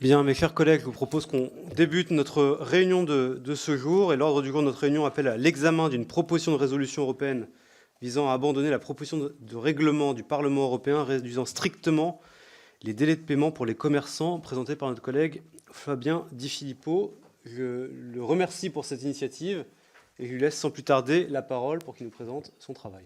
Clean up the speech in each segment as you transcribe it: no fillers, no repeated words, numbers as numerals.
Bien, mes chers collègues, je vous propose qu'on débute notre réunion de ce jour. Et l'ordre du jour de notre réunion appelle à l'examen d'une proposition de résolution européenne visant à abandonner la proposition de règlement du Parlement européen réduisant strictement les délais de paiement pour les commerçants, présentée par notre collègue Fabien Di Filippo. Je le remercie pour cette initiative et je lui laisse sans plus tarder la parole pour qu'il nous présente son travail.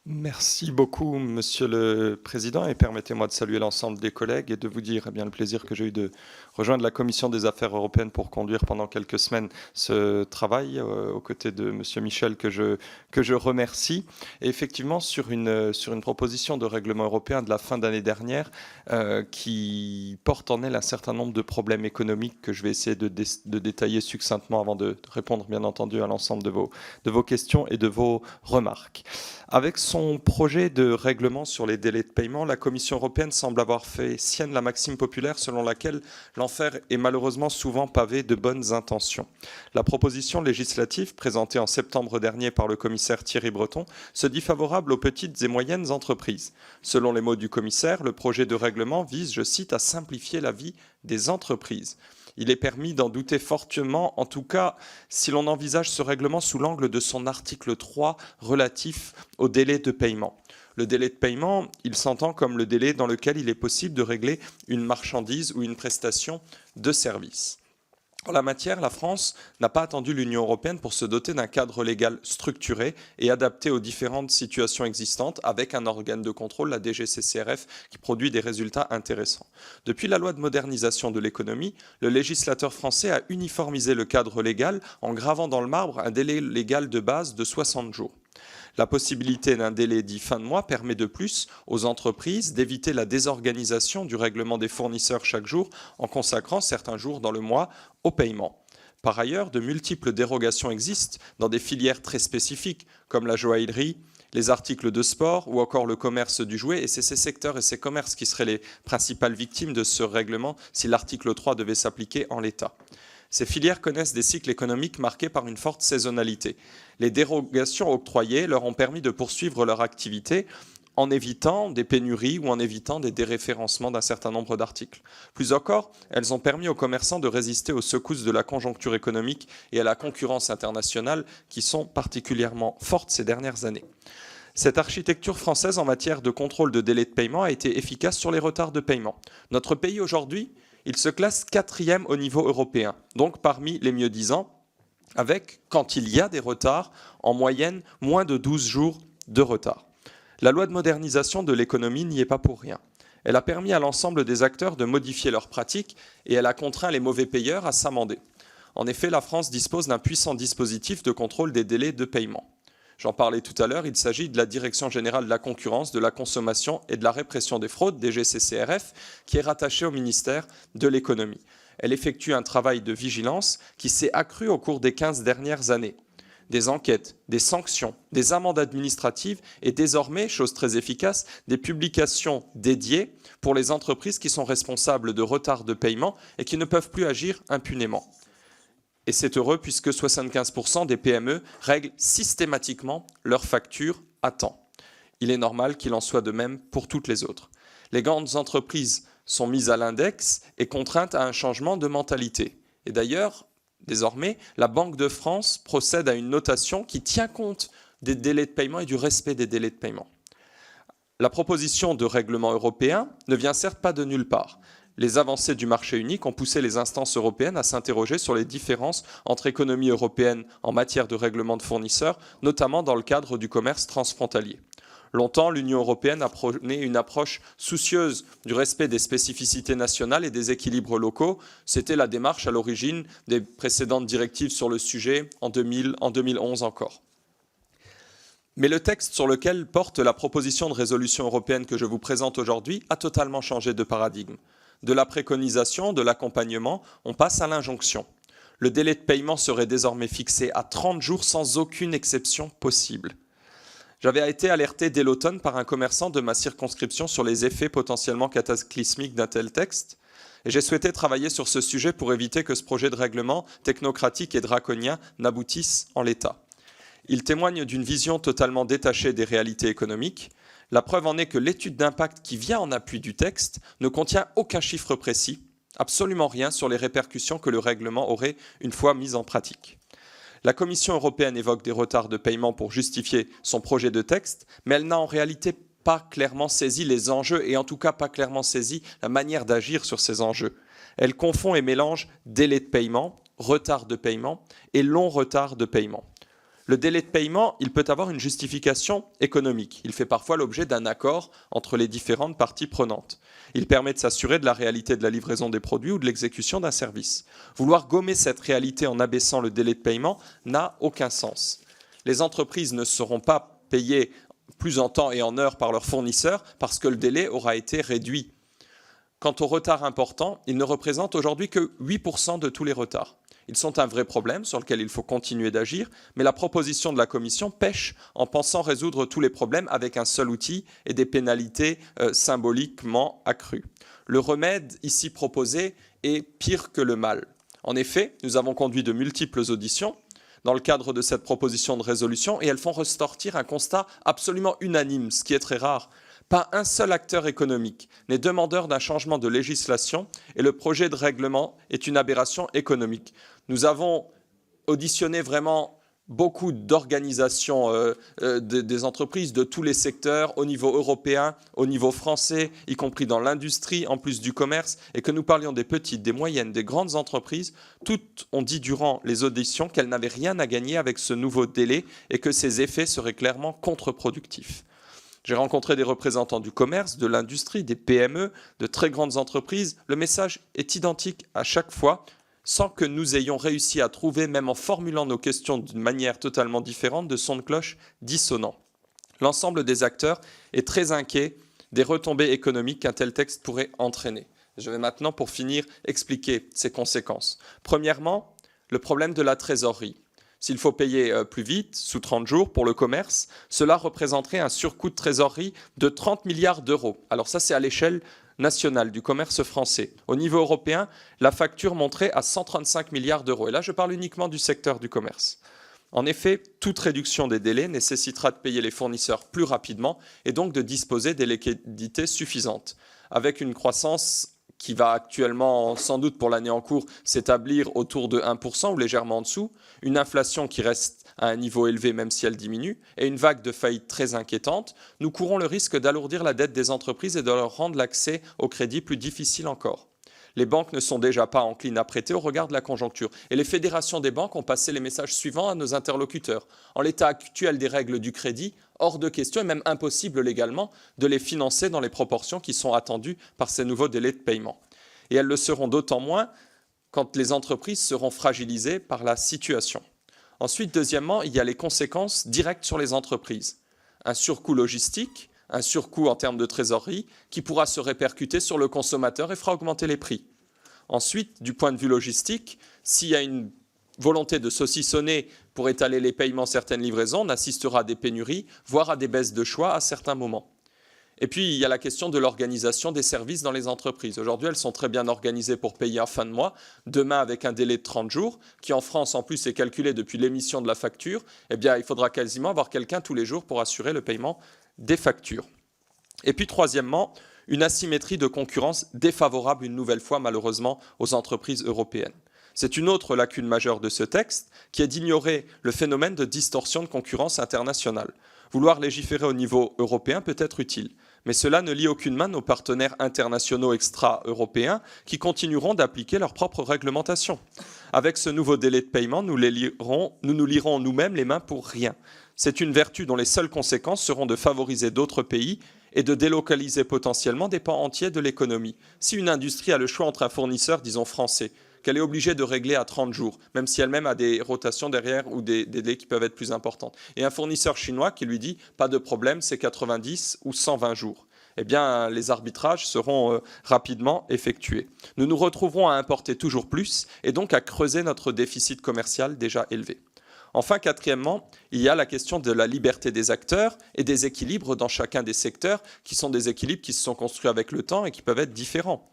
Merci beaucoup, Monsieur le Président, et permettez-moi de saluer l'ensemble des collègues et de vous dire le plaisir que j'ai eu de rejoindre la Commission des Affaires européennes pour conduire pendant quelques semaines ce travail aux côtés de Monsieur Michel que je remercie. Et effectivement, sur une proposition de règlement européen de la fin d'année dernière qui porte en elle un certain nombre de problèmes économiques que je vais essayer de détailler succinctement avant de répondre, bien entendu, à l'ensemble de vos questions et de vos remarques. Avec son projet de règlement sur les délais de paiement, la Commission européenne semble avoir fait sienne la maxime populaire selon laquelle l'enfer est malheureusement souvent pavé de bonnes intentions. La proposition législative présentée en septembre dernier par le commissaire Thierry Breton se dit favorable aux petites et moyennes entreprises. Selon les mots du commissaire, le projet de règlement vise, je cite, à simplifier la vie des entreprises. Il est permis d'en douter fortement, en tout cas si l'on envisage ce règlement sous l'angle de son article 3 relatif au délai de paiement. Le délai de paiement, il s'entend comme le délai dans lequel il est possible de régler une marchandise ou une prestation de service. En la matière, la France n'a pas attendu l'Union européenne pour se doter d'un cadre légal structuré et adapté aux différentes situations existantes avec un organe de contrôle, la DGCCRF, qui produit des résultats intéressants. Depuis la loi de modernisation de l'économie, le législateur français a uniformisé le cadre légal en gravant dans le marbre un délai légal de base de 60 jours. La possibilité d'un délai dit fin de mois permet de plus aux entreprises d'éviter la désorganisation du règlement des fournisseurs chaque jour en consacrant certains jours dans le mois au paiement. Par ailleurs, de multiples dérogations existent dans des filières très spécifiques comme la joaillerie, les articles de sport ou encore le commerce du jouet, et c'est ces secteurs et ces commerces qui seraient les principales victimes de ce règlement si l'article 3 devait s'appliquer en l'état. Ces filières connaissent des cycles économiques marqués par une forte saisonnalité. Les dérogations octroyées leur ont permis de poursuivre leur activité en évitant des pénuries ou en évitant des déréférencements d'un certain nombre d'articles. Plus encore, elles ont permis aux commerçants de résister aux secousses de la conjoncture économique et à la concurrence internationale qui sont particulièrement fortes ces dernières années. Cette architecture française en matière de contrôle de délai de paiement a été efficace sur les retards de paiement. Notre pays aujourd'hui, il se classe 4e au niveau européen, donc parmi les mieux-disants, avec, quand il y a des retards, en moyenne, moins de 12 jours de retard. La loi de modernisation de l'économie n'y est pas pour rien. Elle a permis à l'ensemble des acteurs de modifier leurs pratiques et elle a contraint les mauvais payeurs à s'amender. En effet, la France dispose d'un puissant dispositif de contrôle des délais de paiement. J'en parlais tout à l'heure, il s'agit de la Direction générale de la concurrence, de la consommation et de la répression des fraudes, DGCCRF, qui est rattachée au ministère de l'économie. Elle effectue un travail de vigilance qui s'est accru au cours des 15 dernières années. Des enquêtes, des sanctions, des amendes administratives et désormais, chose très efficace, des publications dédiées pour les entreprises qui sont responsables de retards de paiement et qui ne peuvent plus agir impunément. Et c'est heureux puisque 75% des PME règlent systématiquement leurs factures à temps. Il est normal qu'il en soit de même pour toutes les autres. Les grandes entreprises sont mises à l'index et contraintes à un changement de mentalité. Et d'ailleurs, désormais, la Banque de France procède à une notation qui tient compte des délais de paiement et du respect des délais de paiement. La proposition de règlement européen ne vient certes pas de nulle part. Les avancées du marché unique ont poussé les instances européennes à s'interroger sur les différences entre économies européennes en matière de règlement de fournisseurs, notamment dans le cadre du commerce transfrontalier. Longtemps, l'Union européenne a prôné une approche soucieuse du respect des spécificités nationales et des équilibres locaux. C'était la démarche à l'origine des précédentes directives sur le sujet en 2011 encore. Mais le texte sur lequel porte la proposition de résolution européenne que je vous présente aujourd'hui a totalement changé de paradigme. De la préconisation, de l'accompagnement, on passe à l'injonction. Le délai de paiement serait désormais fixé à 30 jours sans aucune exception possible. J'avais été alerté dès l'automne par un commerçant de ma circonscription sur les effets potentiellement cataclysmiques d'un tel texte. Et j'ai souhaité travailler sur ce sujet pour éviter que ce projet de règlement technocratique et draconien n'aboutisse en l'état. Il témoigne d'une vision totalement détachée des réalités économiques. La preuve en est que l'étude d'impact qui vient en appui du texte ne contient aucun chiffre précis, absolument rien sur les répercussions que le règlement aurait une fois mis en pratique. La Commission européenne évoque des retards de paiement pour justifier son projet de texte, mais elle n'a en réalité pas clairement saisi les enjeux et en tout cas pas clairement saisi la manière d'agir sur ces enjeux. Elle confond et mélange délai de paiement, retard de paiement et long retard de paiement. Le délai de paiement, il peut avoir une justification économique. Il fait parfois l'objet d'un accord entre les différentes parties prenantes. Il permet de s'assurer de la réalité de la livraison des produits ou de l'exécution d'un service. Vouloir gommer cette réalité en abaissant le délai de paiement n'a aucun sens. Les entreprises ne seront pas payées plus en temps et en heure par leurs fournisseurs parce que le délai aura été réduit. Quant au retard important, il ne représente aujourd'hui que 8% de tous les retards. Ils sont un vrai problème sur lequel il faut continuer d'agir, mais la proposition de la Commission pêche en pensant résoudre tous les problèmes avec un seul outil et des pénalités symboliquement accrues. Le remède ici proposé est pire que le mal. En effet, nous avons conduit de multiples auditions dans le cadre de cette proposition de résolution et elles font ressortir un constat absolument unanime, ce qui est très rare. Pas un seul acteur économique n'est demandeur d'un changement de législation et le projet de règlement est une aberration économique. Nous avons auditionné vraiment beaucoup d'organisations des entreprises de tous les secteurs, au niveau européen, au niveau français, y compris dans l'industrie, en plus du commerce, et que nous parlions des petites, des moyennes, des grandes entreprises. Toutes ont dit durant les auditions qu'elles n'avaient rien à gagner avec ce nouveau délai et que ses effets seraient clairement contre-productifs. J'ai rencontré des représentants du commerce, de l'industrie, des PME, de très grandes entreprises. Le message est identique à chaque fois, sans que nous ayons réussi à trouver, même en formulant nos questions d'une manière totalement différente, de sons de cloche dissonants. L'ensemble des acteurs est très inquiet des retombées économiques qu'un tel texte pourrait entraîner. Je vais maintenant, pour finir, expliquer ses conséquences. Premièrement, le problème de la trésorerie. S'il faut payer plus vite, sous 30 jours, pour le commerce, cela représenterait un surcoût de trésorerie de 30 milliards d'euros. Alors ça, c'est à l'échelle nationale du commerce français. Au niveau européen, la facture monterait à 135 milliards d'euros. Et là, je parle uniquement du secteur du commerce. En effet, toute réduction des délais nécessitera de payer les fournisseurs plus rapidement et donc de disposer des liquidités suffisantes. Avec une croissance qui va actuellement, sans doute pour l'année en cours, s'établir autour de 1% ou légèrement en dessous, une inflation qui reste à un niveau élevé même si elle diminue, et une vague de faillites très inquiétante, nous courons le risque d'alourdir la dette des entreprises et de leur rendre l'accès au crédit plus difficile encore. Les banques ne sont déjà pas enclines à prêter au regard de la conjoncture. Et les fédérations des banques ont passé les messages suivants à nos interlocuteurs. En l'état actuel des règles du crédit, hors de question et même impossible légalement de les financer dans les proportions qui sont attendues par ces nouveaux délais de paiement. Et elles le seront d'autant moins quand les entreprises seront fragilisées par la situation. Ensuite, deuxièmement, il y a les conséquences directes sur les entreprises. Un surcoût logistique, un surcoût en termes de trésorerie qui pourra se répercuter sur le consommateur et fera augmenter les prix. Ensuite, du point de vue logistique, s'il y a une volonté de saucissonner pour étaler les paiements certaines livraisons, on assistera à des pénuries, voire à des baisses de choix à certains moments. Et puis, il y a la question de l'organisation des services dans les entreprises. Aujourd'hui, elles sont très bien organisées pour payer en fin de mois. Demain, avec un délai de 30 jours, qui en France, en plus, est calculé depuis l'émission de la facture, eh bien, il faudra quasiment avoir quelqu'un tous les jours pour assurer le paiement des factures. Et puis, troisièmement, une asymétrie de concurrence défavorable, une nouvelle fois, malheureusement, aux entreprises européennes. C'est une autre lacune majeure de ce texte, qui est d'ignorer le phénomène de distorsion de concurrence internationale. Vouloir légiférer au niveau européen peut être utile, mais cela ne lie aucunement nos partenaires internationaux extra-européens qui continueront d'appliquer leurs propres réglementations. Avec ce nouveau délai de paiement, nous nous lierons nous-mêmes les mains pour rien. C'est une vertu dont les seules conséquences seront de favoriser d'autres pays et de délocaliser potentiellement des pans entiers de l'économie. Si une industrie a le choix entre un fournisseur, disons français, qu'elle est obligée de régler à 30 jours, même si elle-même a des rotations derrière ou des délais qui peuvent être plus importantes. Et un fournisseur chinois qui lui dit « pas de problème, c'est 90 ou 120 jours ». Eh bien, les arbitrages seront rapidement effectués. Nous nous retrouverons à importer toujours plus et donc à creuser notre déficit commercial déjà élevé. Enfin, quatrièmement, il y a la question de la liberté des acteurs et des équilibres dans chacun des secteurs, qui sont des équilibres qui se sont construits avec le temps et qui peuvent être différents.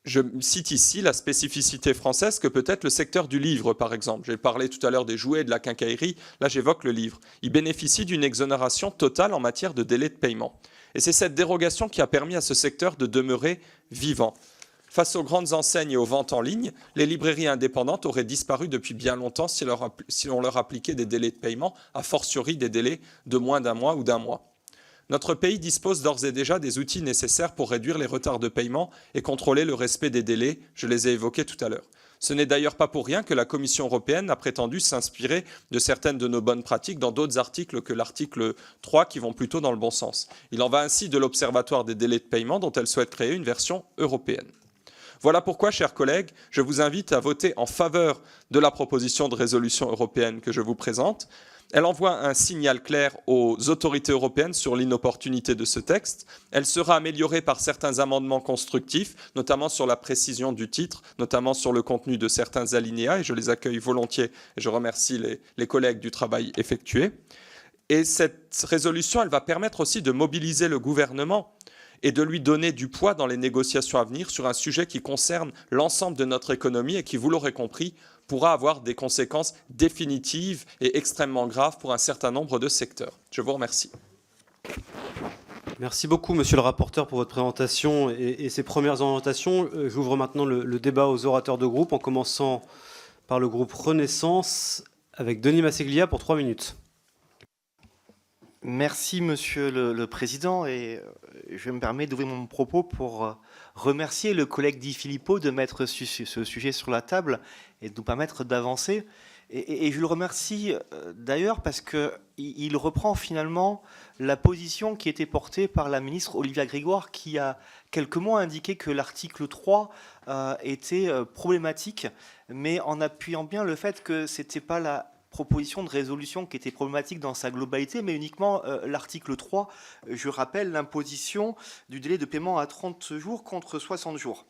Je cite ici la spécificité française que peut être le secteur du livre, par exemple. J'ai parlé tout à l'heure des jouets, de la quincaillerie. Là, j'évoque le livre. Il bénéficie d'une exonération totale en matière de délai de paiement. Et c'est cette dérogation qui a permis à ce secteur de demeurer vivant. Face aux grandes enseignes et aux ventes en ligne, les librairies indépendantes auraient disparu depuis bien longtemps si on leur appliquait des délais de paiement, a fortiori des délais de moins d'un mois ou d'un mois. Notre pays dispose d'ores et déjà des outils nécessaires pour réduire les retards de paiement et contrôler le respect des délais, je les ai évoqués tout à l'heure. Ce n'est d'ailleurs pas pour rien que la Commission européenne a prétendu s'inspirer de certaines de nos bonnes pratiques dans d'autres articles que l'article 3 qui vont plutôt dans le bon sens. Il en va ainsi de l'Observatoire des délais de paiement dont elle souhaite créer une version européenne. Voilà pourquoi, chers collègues, je vous invite à voter en faveur de la proposition de résolution européenne que je vous présente. Elle envoie un signal clair aux autorités européennes sur l'inopportunité de ce texte. Elle sera améliorée par certains amendements constructifs, notamment sur la précision du titre, notamment sur le contenu de certains alinéas, et je les accueille volontiers et je remercie les collègues du travail effectué. Et cette résolution, elle va permettre aussi de mobiliser le gouvernement et de lui donner du poids dans les négociations à venir sur un sujet qui concerne l'ensemble de notre économie et qui, vous l'aurez compris, pourra avoir des conséquences définitives et extrêmement graves pour un certain nombre de secteurs. Je vous remercie. Merci beaucoup, monsieur le rapporteur, pour votre présentation et ces premières orientations. J'ouvre maintenant le débat aux orateurs de groupe, en commençant par le groupe Renaissance, avec Denis Masseglia pour 3 minutes. Merci, Monsieur le Président, et je me permets d'ouvrir mon propos pour remercier le collègue Di Filippo de mettre ce sujet sur la table et de nous permettre d'avancer. Et je le remercie d'ailleurs parce qu'il reprend finalement la position qui était portée par la ministre Olivia Grégoire, qui a quelques mois indiqué que l'article 3 était problématique, mais en appuyant bien le fait que ce n'était pas la proposition de résolution qui était problématique dans sa globalité, mais uniquement l'article 3, je rappelle l'imposition du délai de paiement à 30 jours contre 60 jours.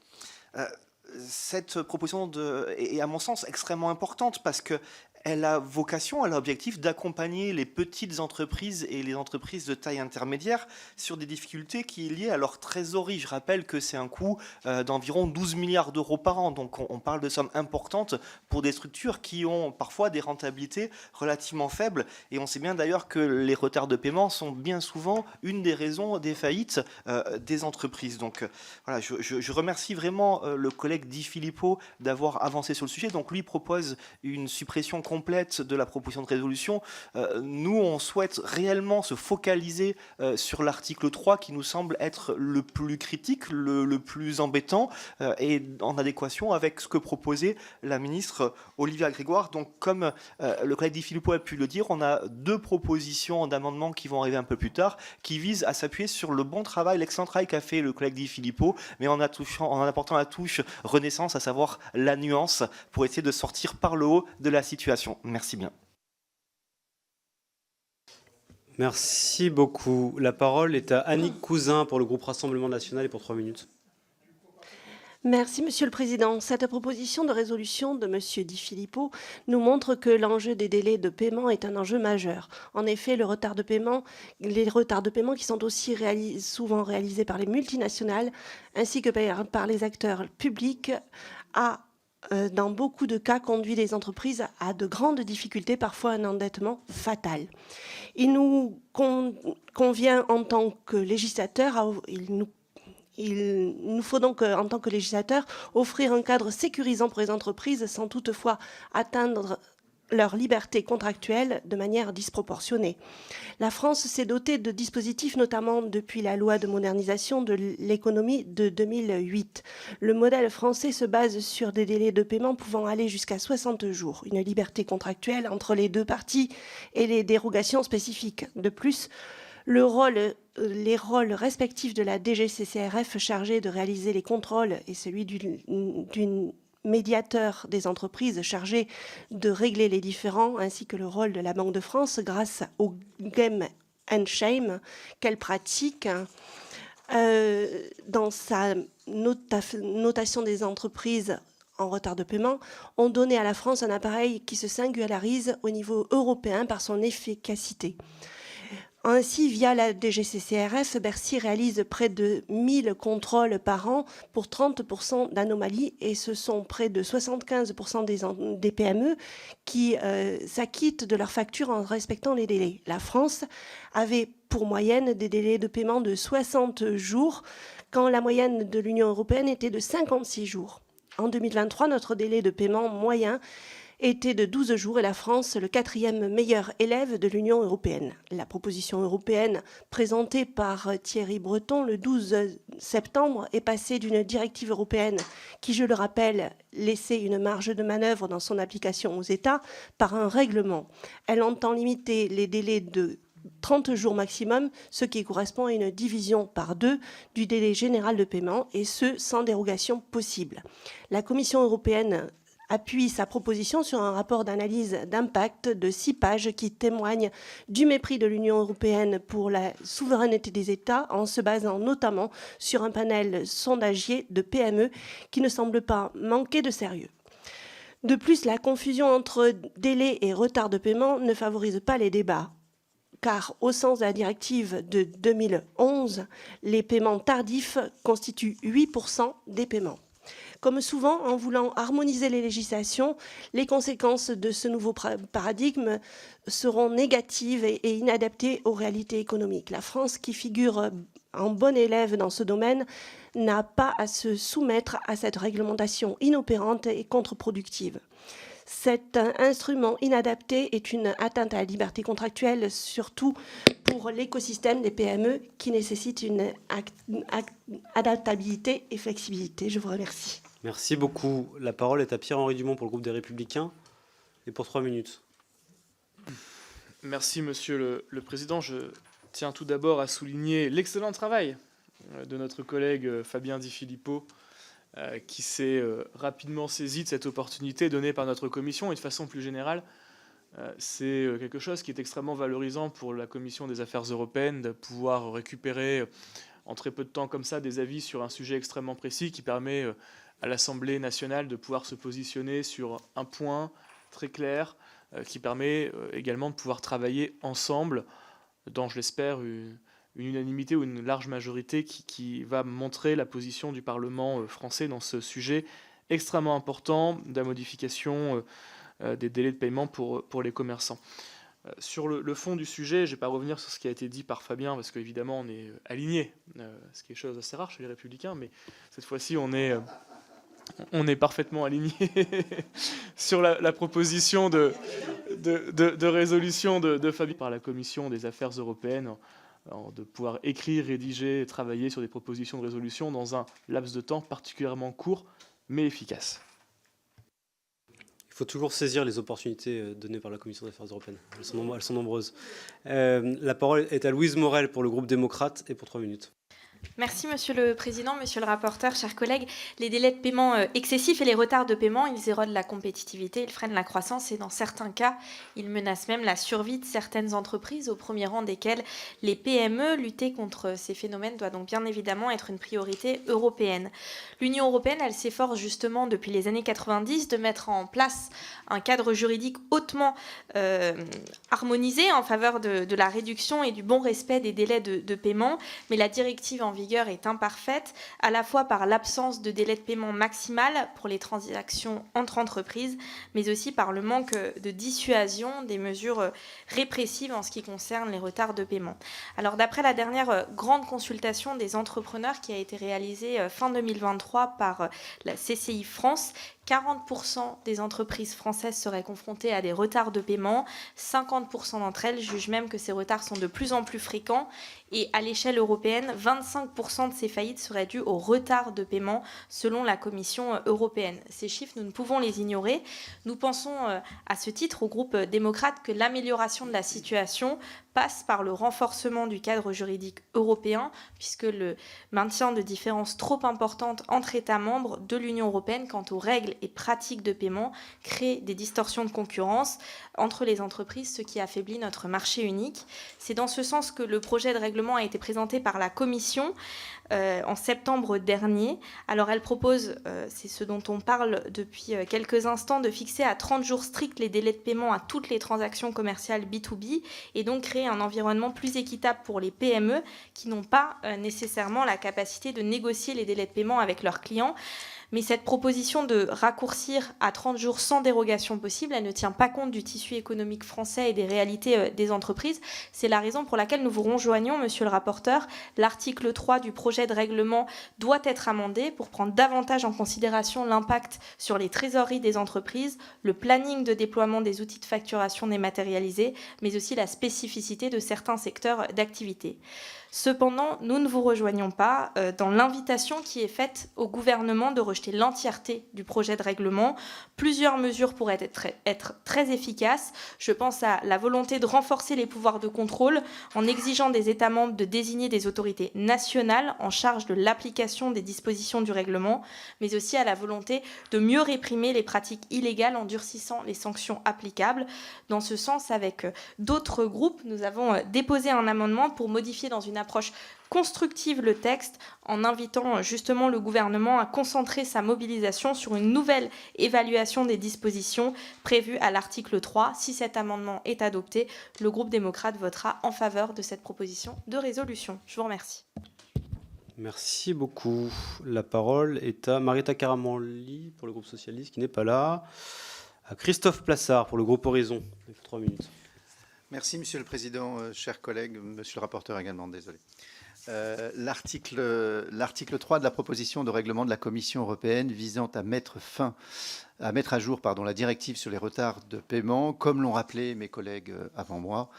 Cette proposition est à mon sens extrêmement importante parce que elle a vocation, elle a l'objectif d'accompagner les petites entreprises et les entreprises de taille intermédiaire sur des difficultés qui sont liées à leur trésorerie. Je rappelle que c'est un coût d'environ 12 milliards d'euros par an. Donc on parle de sommes importantes pour des structures qui ont parfois des rentabilités relativement faibles. Et on sait bien d'ailleurs que les retards de paiement sont bien souvent une des raisons des faillites des entreprises. Donc voilà, je remercie vraiment le collègue Di Filippo d'avoir avancé sur le sujet. Donc lui propose une suppression complète de la proposition de résolution. Nous, on souhaite réellement se focaliser sur l'article 3 qui nous semble être le plus critique, le plus embêtant et en adéquation avec ce que proposait la ministre Olivia Grégoire. Donc, comme le collègue Di Filippo a pu le dire, on a 2 propositions d'amendements qui vont arriver un peu plus tard, qui visent à s'appuyer sur le bon travail, l'excellent travail qu'a fait le collègue Di Filippo, mais en apportant la touche Renaissance, à savoir la nuance, pour essayer de sortir par le haut de la situation. Merci bien. Merci beaucoup. La parole est à Annick Cousin pour le groupe Rassemblement National et pour 3 minutes. Merci, Monsieur le Président. Cette proposition de résolution de Monsieur Di Filippo nous montre que l'enjeu des délais de paiement est un enjeu majeur. En effet, les retards de paiement qui sont aussi souvent réalisés par les multinationales ainsi que par les acteurs publics dans beaucoup de cas, conduit les entreprises à de grandes difficultés, parfois un endettement fatal. Il nous convient en tant que législateur, il nous faut donc, en tant que législateur, offrir un cadre sécurisant pour les entreprises sans toutefois atteindre leur liberté contractuelle de manière disproportionnée. La France s'est dotée de dispositifs, notamment depuis la loi de modernisation de l'économie de 2008. Le modèle français se base sur des délais de paiement pouvant aller jusqu'à 60 jours, une liberté contractuelle entre les 2 parties et les dérogations spécifiques. De plus, les rôles respectifs de la DGCCRF chargée de réaliser les contrôles et celui d'une médiateur des entreprises chargé de régler les différends, ainsi que le rôle de la Banque de France grâce au game and shame qu'elle pratique dans sa notation des entreprises en retard de paiement, ont donné à la France un appareil qui se singularise au niveau européen par son efficacité. Ainsi, via la DGCCRF, Bercy réalise près de 1000 contrôles par an pour 30% d'anomalies et ce sont près de 75% des PME qui s'acquittent de leurs factures en respectant les délais. La France avait pour moyenne des délais de paiement de 60 jours quand la moyenne de l'Union européenne était de 56 jours. En 2023, notre délai de paiement moyen était de 12 jours et la France, le 4e meilleur élève de l'Union européenne. La proposition européenne présentée par Thierry Breton le 12 septembre est passée d'une directive européenne qui, je le rappelle, laissait une marge de manœuvre dans son application aux États par un règlement. Elle entend limiter les délais de 30 jours maximum, ce qui correspond à une division par 2 du délai général de paiement, et ce, sans dérogation possible. La Commission européenne appuie sa proposition sur un rapport d'analyse d'impact de 6 pages qui témoigne du mépris de l'Union européenne pour la souveraineté des États en se basant notamment sur un panel sondagier de PME qui ne semble pas manquer de sérieux. De plus, la confusion entre délai et retard de paiement ne favorise pas les débats, car au sens de la directive de 2011, les paiements tardifs constituent 8% des paiements. Comme souvent, en voulant harmoniser les législations, les conséquences de ce nouveau paradigme seront négatives et inadaptées aux réalités économiques. La France, qui figure en bon élève dans ce domaine, n'a pas à se soumettre à cette réglementation inopérante et contre-productive. Cet instrument inadapté est une atteinte à la liberté contractuelle, surtout pour l'écosystème des PME qui nécessite une adaptabilité et flexibilité. Je vous remercie. Merci beaucoup. La parole est à Pierre-Henri Dumont pour le groupe des Républicains et pour 3 minutes. Merci Monsieur le Président. Je tiens tout d'abord à souligner l'excellent travail de notre collègue Fabien Di Filippo, qui s'est rapidement saisi de cette opportunité donnée par notre commission et de façon plus générale. C'est quelque chose qui est extrêmement valorisant pour la Commission des Affaires européennes de pouvoir récupérer en très peu de temps comme ça des avis sur un sujet extrêmement précis qui permet à l'Assemblée nationale de pouvoir se positionner sur un point très clair qui permet également de pouvoir travailler ensemble dans, je l'espère, une unanimité ou une large majorité qui va montrer la position du Parlement français dans ce sujet extrêmement important de la modification des délais de paiement pour les commerçants. Sur le fond du sujet, je ne vais pas revenir sur ce qui a été dit par Fabien, parce qu'évidemment on est alignés, ce qui est chose assez rare chez les Républicains, mais cette fois-ci on est parfaitement alignés sur la proposition de résolution de Fabien par la Commission des Affaires européennes, de pouvoir écrire, rédiger et travailler sur des propositions de résolution dans un laps de temps particulièrement court mais efficace. Il faut toujours saisir les opportunités données par la Commission des Affaires européennes. Elles sont nombreuses. La parole est à Louise Morel pour le groupe démocrate et pour 3 minutes. Merci Monsieur le Président, Monsieur le rapporteur, chers collègues. Les délais de paiement excessifs et les retards de paiement, ils érodent la compétitivité, ils freinent la croissance et dans certains cas, ils menacent même la survie de certaines entreprises, au premier rang desquelles les PME. Lutter contre ces phénomènes doit donc bien évidemment être une priorité européenne. L'Union européenne, elle s'efforce justement depuis les années 90 de mettre en place un cadre juridique hautement harmonisé en faveur de la réduction et du bon respect des délais de paiement, mais la directive en vigueur est imparfaite, à la fois par l'absence de délai de paiement maximal pour les transactions entre entreprises, mais aussi par le manque de dissuasion des mesures répressives en ce qui concerne les retards de paiement. Alors d'après la dernière grande consultation des entrepreneurs qui a été réalisée fin 2023 par la CCI France, 40% des entreprises françaises seraient confrontées à des retards de paiement, 50% d'entre elles jugent même que ces retards sont de plus en plus fréquents et à l'échelle européenne, 25% de ces faillites seraient dues au retard de paiement selon la Commission européenne. Ces chiffres, nous ne pouvons les ignorer. Nous pensons à ce titre au groupe démocrate que l'amélioration de la situation passe par le renforcement du cadre juridique européen, puisque le maintien de différences trop importantes entre États membres de l'Union européenne quant aux règles et pratiques de paiement crée des distorsions de concurrence entre les entreprises, ce qui affaiblit notre marché unique. C'est dans ce sens que le projet de règlement règlement a été présenté par la Commission en septembre dernier. Alors elle propose, c'est ce dont on parle depuis quelques instants, de fixer à 30 jours stricts les délais de paiement à toutes les transactions commerciales B2B et donc créer un environnement plus équitable pour les PME qui n'ont pas nécessairement la capacité de négocier les délais de paiement avec leurs clients. Mais cette proposition de raccourcir à 30 jours sans dérogation possible, elle ne tient pas compte du tissu économique français et des réalités des entreprises. C'est la raison pour laquelle nous vous rejoignons, monsieur le rapporteur. L'article 3 du projet de règlement doit être amendé pour prendre davantage en considération l'impact sur les trésoreries des entreprises, le planning de déploiement des outils de facturation dématérialisés, mais aussi la spécificité de certains secteurs d'activité. Cependant, nous ne vous rejoignons pas dans l'invitation qui est faite au gouvernement de rejeter l'entièreté du projet de règlement. Plusieurs mesures pourraient être très efficaces. Je pense à la volonté de renforcer les pouvoirs de contrôle en exigeant des États membres de désigner des autorités nationales en charge de l'application des dispositions du règlement, mais aussi à la volonté de mieux réprimer les pratiques illégales en durcissant les sanctions applicables. Dans ce sens, avec d'autres groupes, nous avons déposé un amendement pour modifier dans une approche constructive le texte en invitant justement le gouvernement à concentrer sa mobilisation sur une nouvelle évaluation des dispositions prévues à l'article 3. Si cet amendement est adopté, le groupe démocrate votera en faveur de cette proposition de résolution. Je vous remercie. Merci beaucoup. La parole est à Marita Karamanli pour le groupe socialiste qui n'est pas là. À Christophe Plassard pour le groupe Horizon. 3 minutes. Merci, Monsieur le Président, chers collègues, Monsieur le rapporteur également, désolé. L'article 3 de la proposition de règlement de la Commission européenne visant à mettre à jour la directive sur les retards de paiement, comme l'ont rappelé mes collègues avant moi,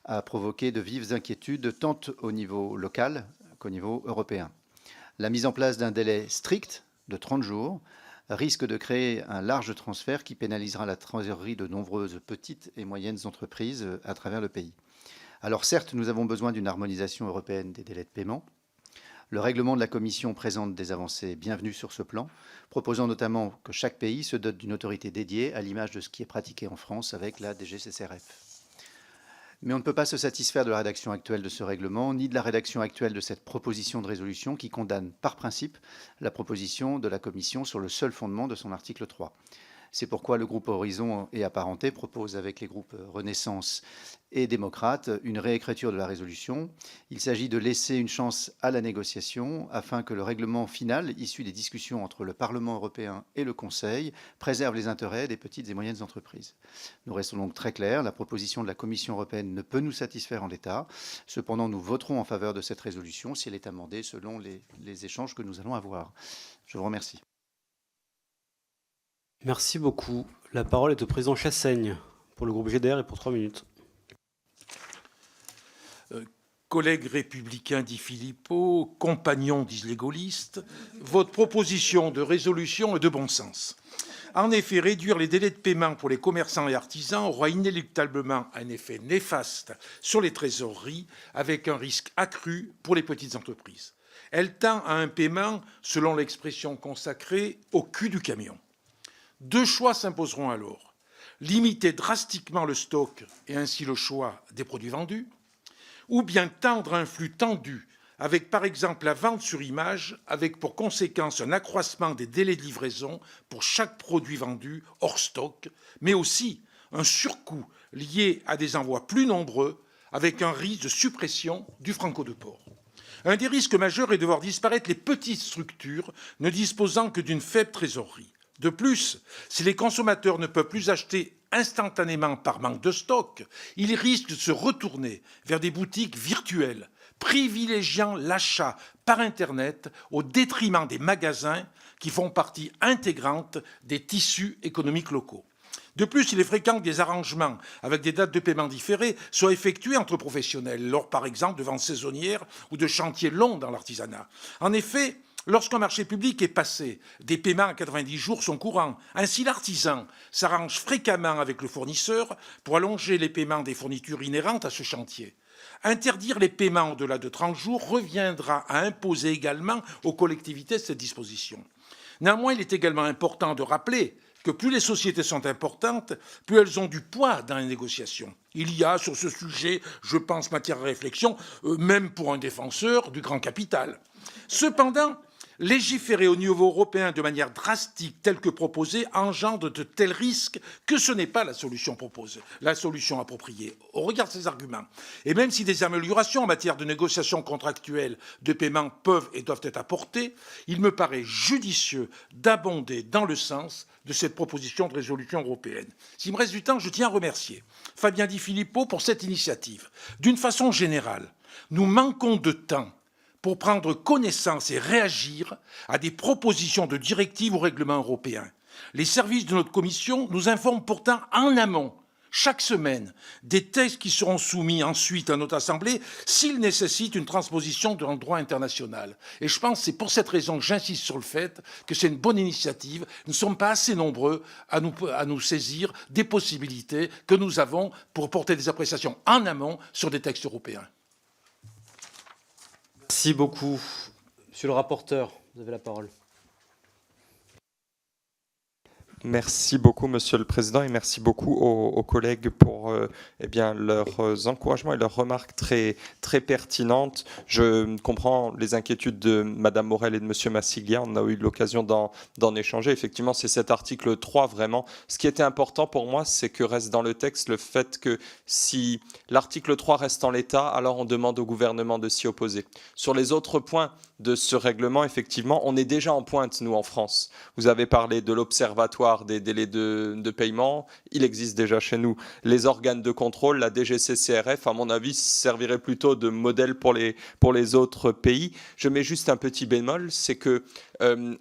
a provoqué de vives inquiétudes tant au niveau local qu'au niveau européen. La mise en place d'un délai strict de 30 jours risque de créer un large transfert qui pénalisera la trésorerie de nombreuses petites et moyennes entreprises à travers le pays. Alors certes, nous avons besoin d'une harmonisation européenne des délais de paiement. Le règlement de la Commission présente des avancées bienvenues sur ce plan, proposant notamment que chaque pays se dote d'une autorité dédiée, à l'image de ce qui est pratiqué en France avec la DGCCRF. Mais on ne peut pas se satisfaire de la rédaction actuelle de ce règlement, ni de la rédaction actuelle de cette proposition de résolution qui condamne par principe la proposition de la Commission sur le seul fondement de son article 3. C'est pourquoi le groupe Horizon et Apparentés propose avec les groupes Renaissance et Démocrates une réécriture de la résolution. Il s'agit de laisser une chance à la négociation afin que le règlement final, issu des discussions entre le Parlement européen et le Conseil, préserve les intérêts des petites et moyennes entreprises. Nous restons donc très clairs, la proposition de la Commission européenne ne peut nous satisfaire en l'état. Cependant, nous voterons en faveur de cette résolution si elle est amendée selon les échanges que nous allons avoir. Je vous remercie. Merci beaucoup. La parole est au président Chassaigne pour le groupe GDR et pour 3 minutes. Collègues républicains Di Filippo, compagnons disent les gaullistes, votre proposition de résolution est de bon sens. En effet, réduire les délais de paiement pour les commerçants et artisans aura inéluctablement un effet néfaste sur les trésoreries, avec un risque accru pour les petites entreprises. Elle tend à un paiement, selon l'expression consacrée, au cul du camion. Deux choix s'imposeront alors. Limiter drastiquement le stock et ainsi le choix des produits vendus, ou bien tendre un flux tendu avec par exemple la vente sur image, avec pour conséquence un accroissement des délais de livraison pour chaque produit vendu hors stock, mais aussi un surcoût lié à des envois plus nombreux, avec un risque de suppression du franco de port. Un des risques majeurs est de voir disparaître les petites structures ne disposant que d'une faible trésorerie. De plus, si les consommateurs ne peuvent plus acheter instantanément par manque de stock, ils risquent de se retourner vers des boutiques virtuelles, privilégiant l'achat par Internet au détriment des magasins qui font partie intégrante des tissus économiques locaux. De plus, il est fréquent que des arrangements avec des dates de paiement différées soient effectués entre professionnels, lors par exemple de ventes saisonnières ou de chantiers longs dans l'artisanat. En effet, lorsqu'un marché public est passé, des paiements à 90 jours sont courants. Ainsi, l'artisan s'arrange fréquemment avec le fournisseur pour allonger les paiements des fournitures inhérentes à ce chantier. Interdire les paiements au-delà de 30 jours reviendra à imposer également aux collectivités cette disposition. Néanmoins, il est également important de rappeler que plus les sociétés sont importantes, plus elles ont du poids dans les négociations. Il y a sur ce sujet, je pense, matière à réflexion, même pour un défenseur du grand capital. Cependant, légiférer au niveau européen de manière drastique, telle que proposée, engendre de tels risques que ce n'est pas la solution proposée, la solution appropriée. Au regard de ces arguments, et même si des améliorations en matière de négociations contractuelles de paiement peuvent et doivent être apportées, il me paraît judicieux d'abonder dans le sens de cette proposition de résolution européenne. S'il me reste du temps, je tiens à remercier Fabien Di Filippo pour cette initiative. D'une façon générale, nous manquons de temps pour prendre connaissance et réagir à des propositions de directives ou règlements européens. Les services de notre commission nous informent pourtant en amont, chaque semaine, des textes qui seront soumis ensuite à notre Assemblée s'ils nécessitent une transposition dans le droit international. Et je pense que c'est pour cette raison que j'insiste sur le fait que c'est une bonne initiative. Nous ne sommes pas assez nombreux à nous saisir des possibilités que nous avons pour porter des appréciations en amont sur des textes européens. Merci beaucoup. Monsieur le rapporteur, vous avez la parole. Merci beaucoup, Monsieur le Président, et merci beaucoup aux collègues pour leurs encouragements et leurs remarques très, très pertinentes. Je comprends les inquiétudes de Madame Morel et de Monsieur Massiglia. On a eu l'occasion d'en échanger. Effectivement, c'est cet article 3, vraiment. Ce qui était important pour moi, c'est que reste dans le texte le fait que si l'article 3 reste en l'état, alors on demande au gouvernement de s'y opposer. Sur les autres points de ce règlement, effectivement, on est déjà en pointe, nous, en France. Vous avez parlé de l'observatoire des délais de paiement. Il existe déjà chez nous les organes de contrôle. La DGCCRF, à mon avis, servirait plutôt de modèle pour les autres pays. Je mets juste un petit bémol, c'est que,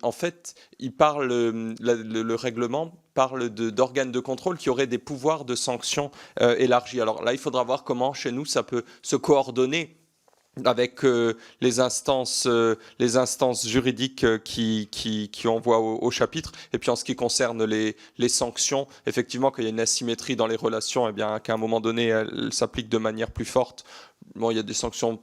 en fait, le règlement parle d'organes de contrôle qui auraient des pouvoirs de sanction élargis. Alors là, il faudra voir comment, chez nous, ça peut se coordonner avec les instances juridiques qui envoient au chapitre. Et puis en ce qui concerne les sanctions, effectivement, qu'il y a une asymétrie dans les relations, et bien qu'à un moment donné, elles s'appliquent de manière plus forte. Bon, il y a des sanctions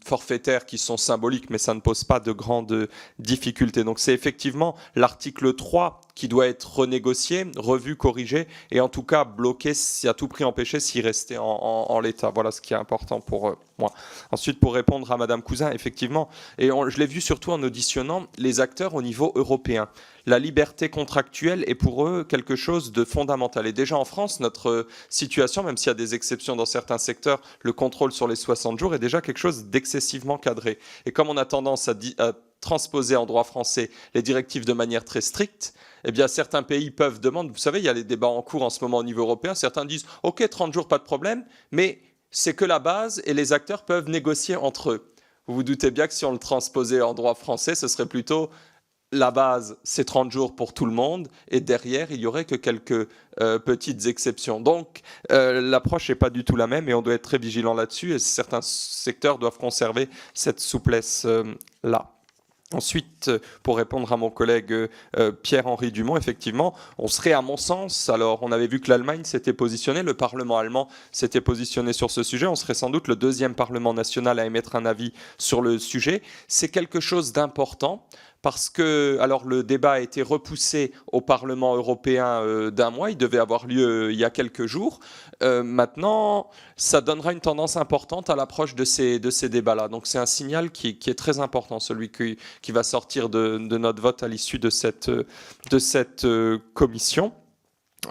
forfaitaires qui sont symboliques, mais ça ne pose pas de grandes difficultés. Donc c'est effectivement l'article 3 qui doit être renégocié, revu, corrigé, et en tout cas bloqué, si à tout prix empêché, s'y rester en l'état. Voilà ce qui est important pour moi. Ensuite, pour répondre à Madame Cousin, effectivement, et je l'ai vu surtout en auditionnant les acteurs au niveau européen. La liberté contractuelle est pour eux quelque chose de fondamental. Et déjà en France, notre situation, même s'il y a des exceptions dans certains secteurs, le contrôle sur les 60 jours est déjà quelque chose d'excessivement cadré. Et comme on a tendance à transposer en droit français les directives de manière très stricte, eh bien certains pays peuvent demander, vous savez, il y a les débats en cours en ce moment au niveau européen, certains disent « Ok, 30 jours, pas de problème », mais c'est que la base et les acteurs peuvent négocier entre eux. Vous vous doutez bien que si on le transposait en droit français, ce serait plutôt la base, c'est 30 jours pour tout le monde, et derrière, il n'y aurait que quelques petites exceptions. Donc, l'approche n'est pas du tout la même, et on doit être très vigilant là-dessus, et certains secteurs doivent conserver cette souplesse-là. Ensuite, pour répondre à mon collègue Pierre-Henri Dumont, effectivement, on serait à mon sens, alors on avait vu que l'Allemagne s'était positionnée, le Parlement allemand s'était positionné sur ce sujet, on serait sans doute le deuxième Parlement national à émettre un avis sur le sujet. C'est quelque chose d'important parce que alors, le débat a été repoussé au Parlement européen d'un mois, il devait avoir lieu il y a quelques jours. Maintenant, ça donnera une tendance importante à l'approche de ces débats-là. Donc c'est un signal qui est très important, celui qui va sortir de notre vote à l'issue de cette commission.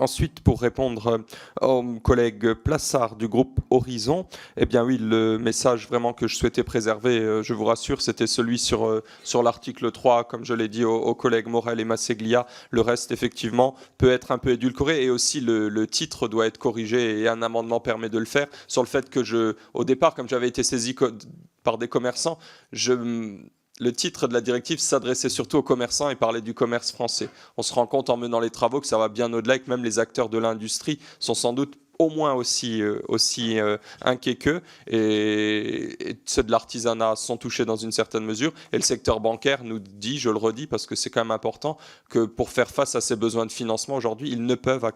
Ensuite, pour répondre au collègue Plassard du groupe Horizon, eh bien oui, le message vraiment que je souhaitais préserver, je vous rassure, c'était celui sur l'article 3, comme je l'ai dit aux collègues Morel et Masséglia. Le reste, effectivement, peut être un peu édulcoré et aussi le titre doit être corrigé et un amendement permet de le faire sur le fait que au départ, comme j'avais été saisi par des commerçants, le titre de la directive s'adressait surtout aux commerçants et parlait du commerce français. On se rend compte en menant les travaux que ça va bien au-delà et que même les acteurs de l'industrie sont sans doute au moins aussi inquiets qu'eux et ceux de l'artisanat sont touchés dans une certaine mesure et le secteur bancaire nous dit, je le redis parce que c'est quand même important, que pour faire face à ces besoins de financement aujourd'hui, ils ne peuvent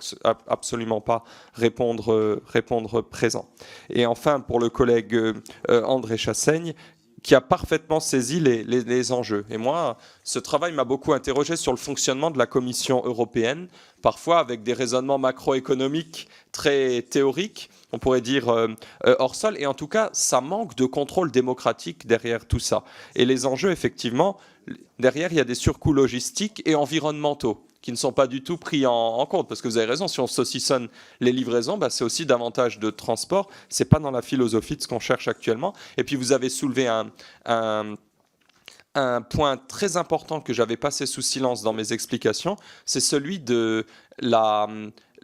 absolument pas répondre présent. Et enfin, pour le collègue André Chassaigne, qui a parfaitement saisi les enjeux. Et moi, ce travail m'a beaucoup interrogé sur le fonctionnement de la Commission européenne, parfois avec des raisonnements macroéconomiques très théoriques, on pourrait dire hors sol, et en tout cas, ça manque de contrôle démocratique derrière tout ça. Et les enjeux, effectivement, derrière, il y a des surcoûts logistiques et environnementaux qui ne sont pas du tout pris en compte, parce que vous avez raison, si on saucissonne les livraisons, c'est aussi davantage de transport, c'est pas dans la philosophie de ce qu'on cherche actuellement. Et puis vous avez soulevé un point très important que j'avais passé sous silence dans mes explications, c'est celui de